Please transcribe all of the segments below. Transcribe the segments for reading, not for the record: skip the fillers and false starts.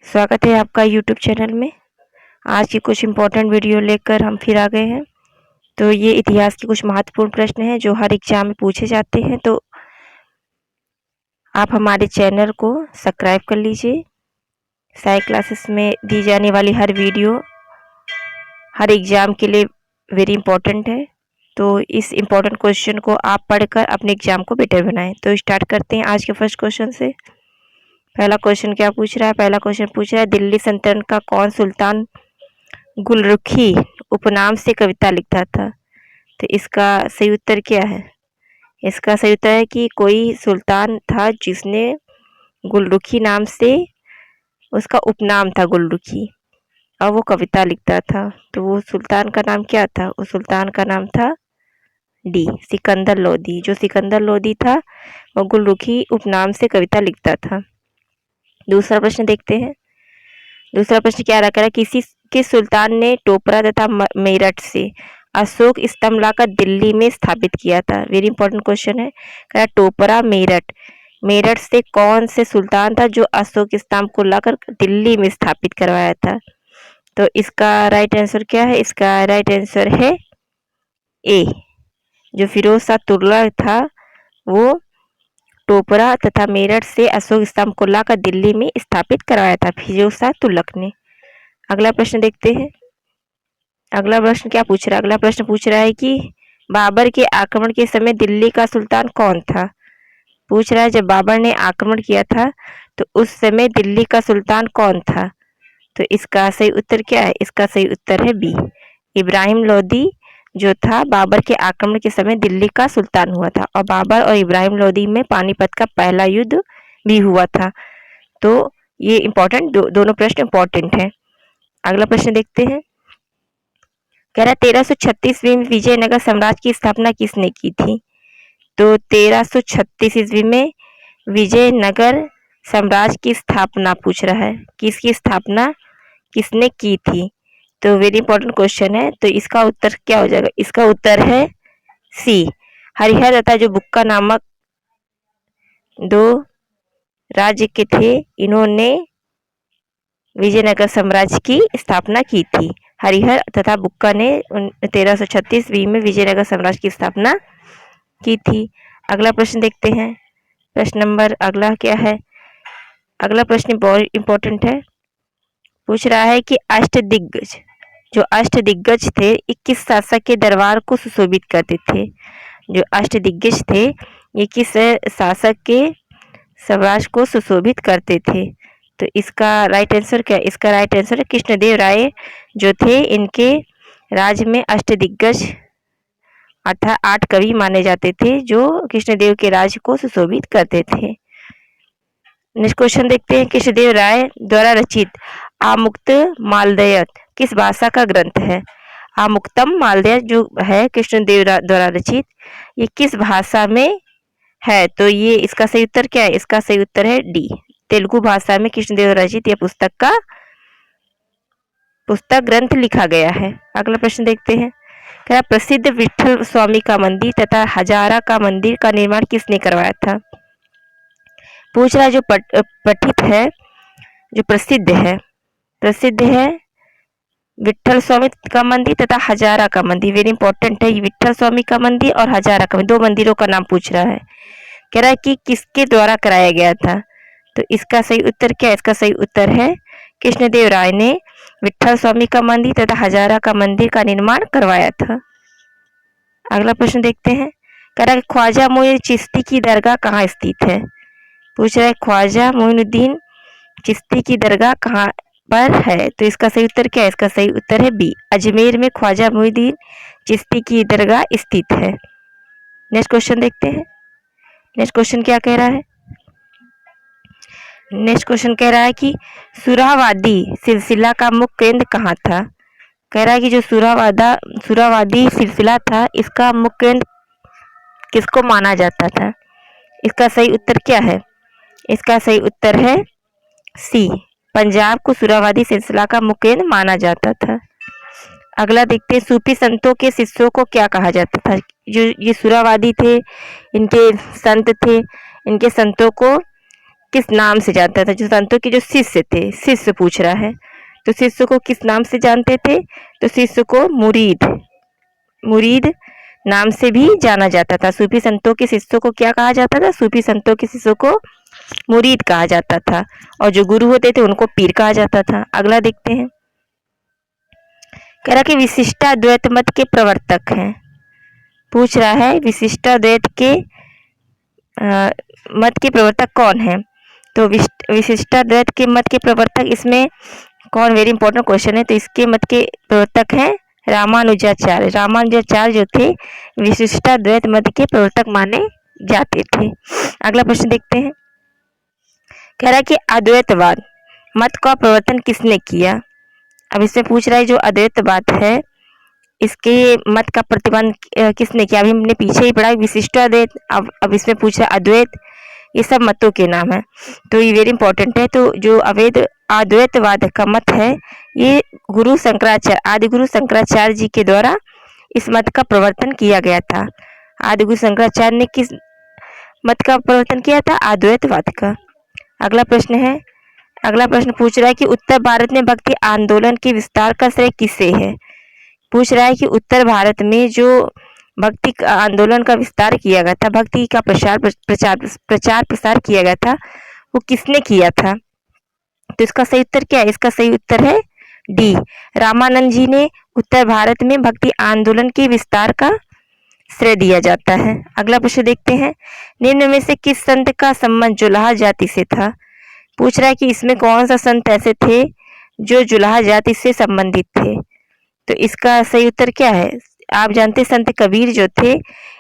स्वागत है आपका यूट्यूब चैनल में। आज की कुछ इम्पोर्टेंट वीडियो लेकर हम फिर आ गए हैं। तो ये इतिहास के कुछ महत्वपूर्ण प्रश्न हैं जो हर एग्जाम में पूछे जाते हैं। तो आप हमारे चैनल को सब्सक्राइब कर लीजिए। साई क्लासेस में दी जाने वाली हर वीडियो हर एग्ज़ाम के लिए वेरी इंपॉर्टेंट है। तो इस इम्पोर्टेंट क्वेश्चन को आप पढ़कर अपने एग्ज़ाम को बेटर बनाएं। तो स्टार्ट करते हैं आज के फर्स्ट क्वेश्चन से। पहला क्वेश्चन क्या पूछ रहा है? पहला क्वेश्चन पूछ रहा है, दिल्ली सल्तनत का कौन सुल्तान गुलरुखी उपनाम से कविता लिखता था? तो इसका सही उत्तर क्या है? इसका सही उत्तर है कि कोई सुल्तान था जिसने गुलरुखी नाम से, उसका उपनाम था गुलरुखी, और वो कविता लिखता था। तो वो सुल्तान का नाम क्या था? उस सुल्तान का नाम था डी, सिकंदर लोदी। जो सिकंदर लोदी था वो गुलरुखी उपनाम से कविता लिखता था। दूसरा प्रश्न देखते हैं। दूसरा प्रश्न क्या रखा है? किस सुल्तान ने टोपरा तथा मेरठ से अशोक स्तंभ लाकर दिल्ली में स्थापित किया था? वेरी इंपॉर्टेंट क्वेश्चन है। कह टोपरा मेरठ से कौन से सुल्तान था जो अशोक स्तंभ को लाकर दिल्ली में स्थापित करवाया था? तो इसका राइट आंसर क्या है? इसका राइट आंसर है ए, जो फिरोज शाह तुगलक था वो टोपरा तथा मेरठ से अशोक स्तंभ को लाकर दिल्ली में स्थापित करवाया था फिरोज शाह तुगलक ने। अगला प्रश्न देखते हैं। अगला प्रश्न क्या पूछ रहा है? अगला प्रश्न पूछ रहा है कि बाबर के आक्रमण के समय दिल्ली का सुल्तान कौन था? पूछ रहा है जब बाबर ने आक्रमण किया था तो उस समय दिल्ली का सुल्तान कौन था? तो इसका सही उत्तर क्या है? इसका सही उत्तर है बी, इब्राहिम लोदी जो था बाबर के आक्रमण के समय दिल्ली का सुल्तान हुआ था। और बाबर और इब्राहिम लोदी में पानीपत का पहला युद्ध भी हुआ था। तो ये इम्पोर्टेंट दोनों प्रश्न इम्पोर्टेंट हैं। अगला प्रश्न देखते हैं। कह रहा है 1336 में विजयनगर साम्राज्य की स्थापना किसने की थी? तो 1336 ईस्वी में विजयनगर साम्राज्य की स्थापना पूछ रहा है, किसकी स्थापना किसने की थी? तो वेरी इंपॉर्टेंट क्वेश्चन है। तो इसका उत्तर क्या हो जाएगा? इसका उत्तर है सी, हरिहर तथा जो बुक्का नामक दो राज्य के थे, इन्होंने विजयनगर साम्राज्य की स्थापना की थी। हरिहर तथा बुक्का ने 1336 ईस्वी में विजयनगर साम्राज्य की स्थापना की थी। अगला प्रश्न देखते हैं। प्रश्न नंबर अगला क्या है? अगला प्रश्न बहुत इंपॉर्टेंट है। पूछ रहा है कि जो अष्टदिग्गज थे 21 शासक के दरबार को सुशोभित करते थे। जो अष्टदिग्गज थे ये किस शासक के साम्राज्य को सुशोभित करते थे? तो इसका राइट आंसर क्या? इसका राइट आंसर है कृष्णदेव राय जो थे, इनके राज्य में अष्टदिग्गज अर्थात 8 कवि माने जाते थे जो कृष्णदेव के राज्य को सुशोभित करते थे। नेक्स्ट क्वेश्चन देखते हैं। कृष्णदेव राय द्वारा रचित आमुक्त मालदयत किस भाषा का ग्रंथ है? आमुक्तम मालदयत जो है कृष्णदेव द्वारा रचित, ये किस भाषा में है? तो ये इसका सही उत्तर क्या है? इसका सही उत्तर है डी, तेलुगु भाषा में कृष्णदेव रचित यह पुस्तक ग्रंथ लिखा गया है। अगला प्रश्न देखते हैं। क्या प्रसिद्ध विठल स्वामी का मंदिर तथा हजारा का मंदिर का निर्माण किसने करवाया था? पूछ रहा है जो पठित है, जो प्रसिद्ध है विठल स्वामी का मंदिर तथा हजारा का मंदिर। वेरी इंपॉर्टेंट है, ये विठल स्वामी का मंदिर और हजारा का मंदिर, दो मंदिरों का नाम पूछ रहा है। कह रहा है कि किसके द्वारा कराया गया था? तो इसका सही उत्तर क्या है? इसका सही उत्तर है कृष्णदेव राय ने विठल स्वामी का मंदिर तथा हजारा का मंदिर का निर्माण करवाया था। अगला प्रश्न देखते हैं। कह रहा है ख्वाजा मोइन चिश्ती की दरगाह कहाँ स्थित है? पूछ रहा है ख्वाजा मोइनुद्दीन चिश्ती की दरगाह कहाँ पर है? तो इसका सही उत्तर क्या है? इसका सही उत्तर है बी, अजमेर में ख्वाजा मोइनुद्दीन चिश्ती की दरगाह स्थित है। नेक्स्ट क्वेश्चन देखते हैं। नेक्स्ट क्वेश्चन क्या कह रहा है? नेक्स्ट क्वेश्चन कह रहा है कि सुरावादी सिलसिला का मुख्य केंद्र कहाँ था? कह रहा है कि जो सुरावादी सिलसिला था इसका मुख्य केंद्र किसको माना जाता था? इसका सही उत्तर क्या है? इसका सही उत्तर है सी, पंजाब को सुरावादी सिलसिला का मुख्य केंद्र माना जाता था। अगला देखते हैं। सूफी संतों के शिष्यों को क्या कहा जाता था? जो ये सुरावादी थे, इनके संत थे, इनके संतों को किस नाम से जानता था? जो संतों के जो शिष्य थे, शिष्य पूछ रहा है, तो शिष्य को किस नाम से जानते थे? तो शिष्य को मुरीद, मुरीद नाम से भी जाना जाता था। सूफी संतों के शिष्यों को क्या कहा जाता था? सूफी संतों के शिष्यों को मुरीद कहा जाता था, और जो गुरु होते थे उनको पीर कहा जाता था। अगला देखते हैं। कह रहा कि विशिष्टाद्वैत मत के प्रवर्तक हैं। पूछ रहा है विशिष्टाद्वैत के मत के प्रवर्तक कौन है? तो विशिष्टाद्वैत के मत के प्रवर्तक इसमें कौन? वेरी इंपॉर्टेंट क्वेश्चन है। तो इसके मत के प्रवर्तक हैं रामानुजाचार्य। रामानुजाचार्य जो थे विशिष्टाद्वैत मत के प्रवर्तक माने जाते थे। अगला प्रश्न देखते हैं। कह रहा है कि अद्वैतवाद मत का प्रवर्तन किसने किया? अब इसमें पूछ रहा है जो अद्वैतवाद है इसके मत का प्रतिपादन किसने किया? अभी हमने पीछे ही पढ़ा विशिष्टाद्वैत, अब इसमें पूछ रहा अद्वैत, ये सब मतों के नाम है, तो ये वेरी इंपॉर्टेंट है। तो जो अद्वैतवाद का मत है ये गुरु शंकराचार्य, आदि गुरु शंकराचार्य जी के द्वारा इस मत का प्रवर्तन किया गया था। आदि गुरु शंकराचार्य ने किस मत का प्रवर्तन किया था? अद्वैतवाद का। अगला प्रश्न है, अगला प्रश्न पूछ रहा है कि उत्तर भारत में भक्ति आंदोलन के विस्तार का श्रेय किसे है? पूछ रहा है कि उत्तर भारत में जो भक्ति आंदोलन का विस्तार किया गया था, भक्ति का प्रचार प्रसार किया गया था, वो किसने किया था? तो इसका सही उत्तर क्या है? इसका सही उत्तर है डी, रामानंद जी ने उत्तर भारत में भक्ति आंदोलन के विस्तार का श्रेय दिया जाता है। अगला प्रश्न देखते हैं। निम्न में से किस संत का संबंध जुलाहा जाति से था? पूछ रहा है कि इसमें कौन सा संत ऐसे थे जो जुलाहा जाति से संबंधित थे? तो इसका सही उत्तर क्या है? आप जानते संत कबीर जो थे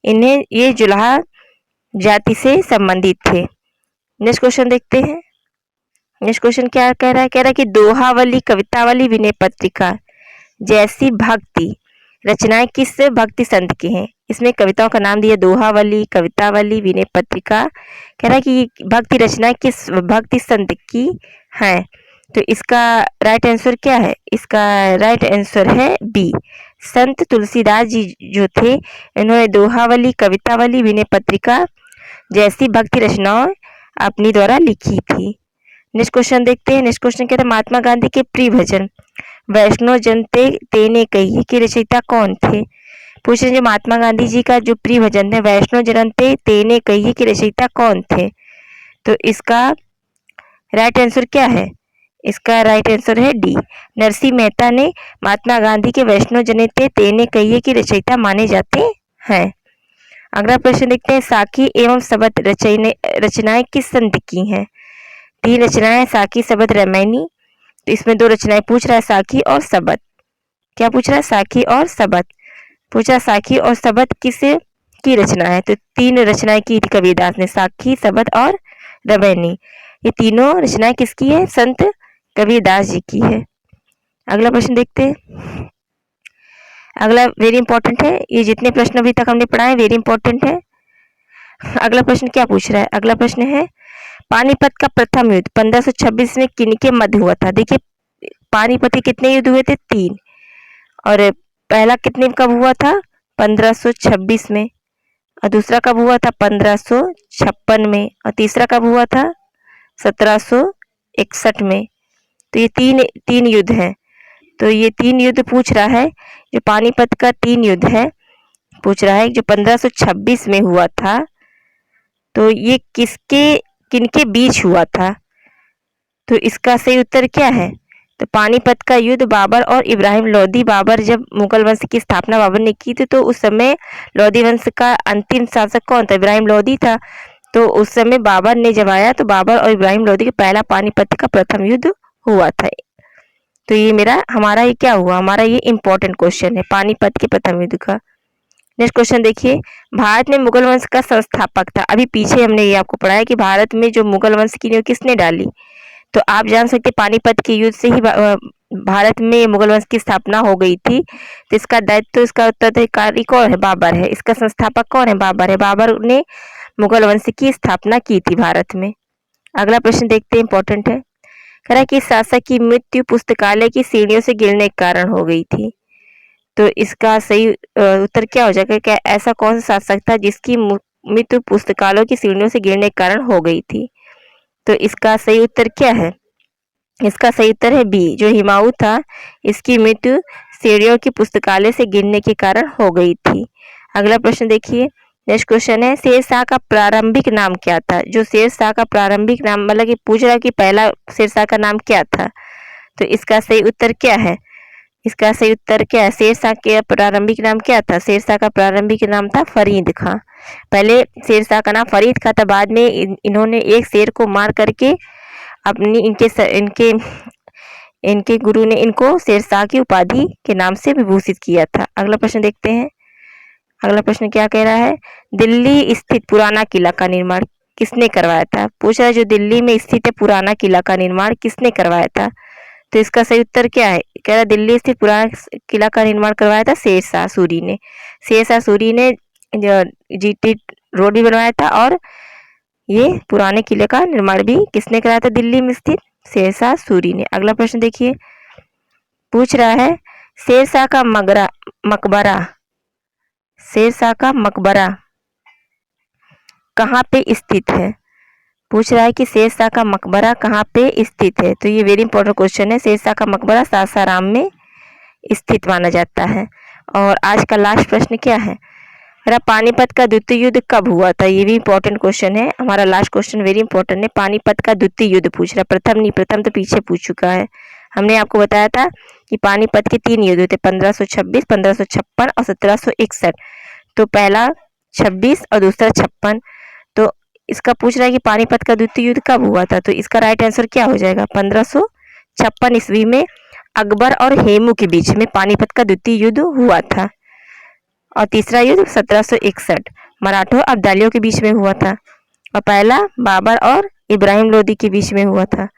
इन्हें ये जुलाहा जाति से संबंधित थे। नेक्स्ट क्वेश्चन देखते हैं। नेक्स्ट क्वेश्चन क्या कह रहा है? कह रहा है कि दोहावली, कवितावली, विनय पत्रिका जैसी भक्ति रचनाएं किस भक्ति संत की हैं? इसमें कविताओं का नाम दिया दोहावली, कवितावली, विनय पत्रिका। कह रहा है कि भक्ति रचनाएं किस भक्ति संत की हैं? तो इसका राइट आंसर क्या है? इसका राइट आंसर है बी, संत तुलसीदास जी जो थे इन्होंने दोहावली, कवितावली, विनय पत्रिका जैसी भक्ति रचनाएं अपनी द्वारा लिखी थी। नेक्स्ट क्वेश्चन देखते हैं। नेक्स्ट क्वेश्चन कहता है महात्मा गांधी के प्रिय भजन वैष्णव जन तेने कहिए के रचयिता कौन थे? पूछ रहे महात्मा गांधी जी का जो प्रिय भजन है वैष्णव जन तेने कहिए के रचयिता कौन थे? तो इसका राइट आंसर क्या है? इसका राइट आंसर है डी, नरसिंह मेहता ने महात्मा गांधी के वैष्णव जनेते तेने कहिए की रचयिता माने जाते हैं। अगला प्रश्न देखते हैं। साखी एवं सबद रचनाएं किस संत की हैं? 3 रचनाएं साखी, सबद, रामायणी। तो इसमें 2 रचनाएं पूछ रहा है साखी और सबद। क्या पूछ रहा है? साखी और सबद। पूछा साखी और सबद किस की रचना है? तो 3 रचनाएं की थी कबीरदास ने, साखी, सबद और रामायणी। ये तीनों रचनाएं किसकी है? संत कबीरदास जी की है। अगला प्रश्न देखते हैं। अगला वेरी इंपॉर्टेंट है, ये जितने प्रश्न अभी तक हमने पढ़ा है वेरी इंपॉर्टेंट है। अगला प्रश्न क्या पूछ रहा है? अगला प्रश्न है पानीपत का प्रथम युद्ध 1526 में किनके मध्य हुआ था? देखिए पानीपत के कितने युद्ध हुए थे? 3। और पहला कितने कब हुआ था? 1526 में। और दूसरा कब हुआ था? 1556 में। और तीसरा कब हुआ था? 1761 में। तो ये तीन युद्ध हैं। तो ये 3 युद्ध पूछ रहा है। जो पानीपत का 3 युद्ध है पूछ रहा है जो 1526 में हुआ था, तो ये किनके बीच हुआ था? तो इसका सही उत्तर क्या है? तो पानीपत का युद्ध बाबर और इब्राहिम लोदी। बाबर जब मुगल वंश की स्थापना बाबर ने की थी तो उस समय लोदी वंश का अंतिम शासक कौन था? इब्राहिम लोदी था। तो उस समय बाबर ने जब आया तो बाबर और इब्राहिम लोदी का पहला पानीपत का प्रथम युद्ध हुआ था। तो ये हमारा ये क्या हुआ? हमारा ये इंपॉर्टेंट क्वेश्चन है पानीपत के प्रथम युद्ध का। नेक्स्ट क्वेश्चन देखिए। भारत में मुगल वंश का संस्थापक था। अभी पीछे हमने ये आपको पढ़ाया कि भारत में जो मुगल वंश की नींव किसने डाली? तो आप जान सकते पानीपत के युद्ध से ही भारत में मुगल वंश की स्थापना हो गई थी। तो इसका दायित्व, इसका उत्तराधिकारी कौन है? बाबर है। इसका संस्थापक कौन है? बाबर है। बाबर ने मुगल वंश की स्थापना की थी भारत में। अगला प्रश्न देखते हैं, इंपॉर्टेंट है। कह रहा है कि शासक की मृत्यु पुस्तकालय की सीढ़ियों से गिरने के कारण हो गई थी। तो इसका सही उत्तर क्या हो जाएगा? क्या ऐसा कौन सा शासक था जिसकी मृत्यु पुस्तकालयों की सीढ़ियों से गिरने के कारण हो गई थी? तो इसका सही उत्तर क्या है? इसका सही उत्तर है बी। जो हुमायूं था इसकी मृत्यु सीढ़ियों की पुस्तकालय से गिरने के कारण हो गई थी। अगला प्रश्न देखिए, नेक्स्ट क्वेश्चन है, शेरशाह का प्रारंभिक नाम क्या था? जो शेरशाह का प्रारंभिक नाम, मतलब कि पूछ रहा है कि पहला शेरशाह का नाम क्या था, तो इसका सही उत्तर क्या है? इसका सही उत्तर क्या है? शेरशाह के प्रारंभिक नाम क्या था? शेरशाह का प्रारंभिक नाम था फरीद खां। पहले शेरशाह का नाम फरीद खां था, बाद में इन्होंने एक शेर को मार करके अपनी इनके गुरु ने इनको शेरशाह की उपाधि के नाम से विभूषित किया था। अगला प्रश्न देखते हैं। अगला प्रश्न क्या कह रहा है? दिल्ली स्थित पुराना किला का निर्माण किसने करवाया था? पूछ रहा है जो दिल्ली में स्थित है पुराना किला का निर्माण किसने करवाया था? तो इसका सही उत्तर क्या है? कह रहा है दिल्ली स्थित पुराना किला का निर्माण करवाया था शेरशाह सूरी ने। शेरशाह सूरी ने जीटी रोड भी बनवाया था और ये पुराने किले का निर्माण भी किसने कराया था? दिल्ली में स्थित शेरशाह सूरी ने। अगला प्रश्न देखिए, पूछ रहा है शेरशाह का मकबरा शेरशाह का मकबरा कहाँ पे स्थित है? पूछ रहा है कि शेरशाह का मकबरा कहाँ पे स्थित है। तो ये वेरी इंपॉर्टेंट क्वेश्चन है। शेरशाह का मकबरा सासाराम में स्थित माना जाता है। और आज का लास्ट प्रश्न क्या है? पानीपत का द्वितीय युद्ध कब हुआ था? ये भी इंपॉर्टेंट क्वेश्चन है। हमारा लास्ट क्वेश्चन वेरी इंपॉर्टेंट है। पानीपत का द्वितीय युद्ध पूछ रहा, प्रथम नहीं, प्रथम तो पीछे पूछ चुका है। हमने आपको बताया था कि पानीपत के 3 युद्ध थे, 1526, 1556 और 1761। तो पहला 26 और दूसरा 56। तो इसका पूछ रहा है कि पानीपत का द्वितीय युद्ध कब हुआ था? तो इसका राइट आंसर क्या हो जाएगा? 1556 ईस्वी में अकबर और हेमू के बीच में पानीपत का द्वितीय युद्ध हुआ था। और तीसरा युद्ध 1761 मराठों और अब्दालियों के बीच में हुआ था। और पहला बाबर और इब्राहिम लोदी के बीच में हुआ था।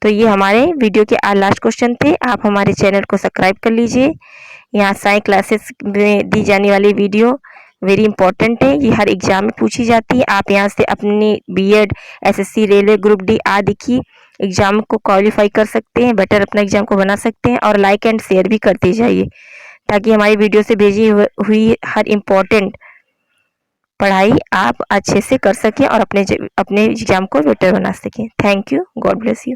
तो ये हमारे वीडियो के लास्ट क्वेश्चन थे। आप हमारे चैनल को सब्सक्राइब कर लीजिए। यहाँ साइंस क्लासेस में दी जाने वाली वीडियो वेरी इंपॉर्टेंट है। ये हर एग्जाम में पूछी जाती है। आप यहाँ से अपनी BEd, SSC, railway, group D आदि की एग्जाम को क्वालिफाई कर सकते हैं, बेटर अपना एग्जाम को बना सकते हैं। और लाइक एंड शेयर भी करते जाइए ताकि हमारी वीडियो से भेजी हुई हर इम्पोर्टेंट पढ़ाई आप अच्छे से कर सकें और अपने एग्जाम को बेटर बना सकें। Thank you, God bless you.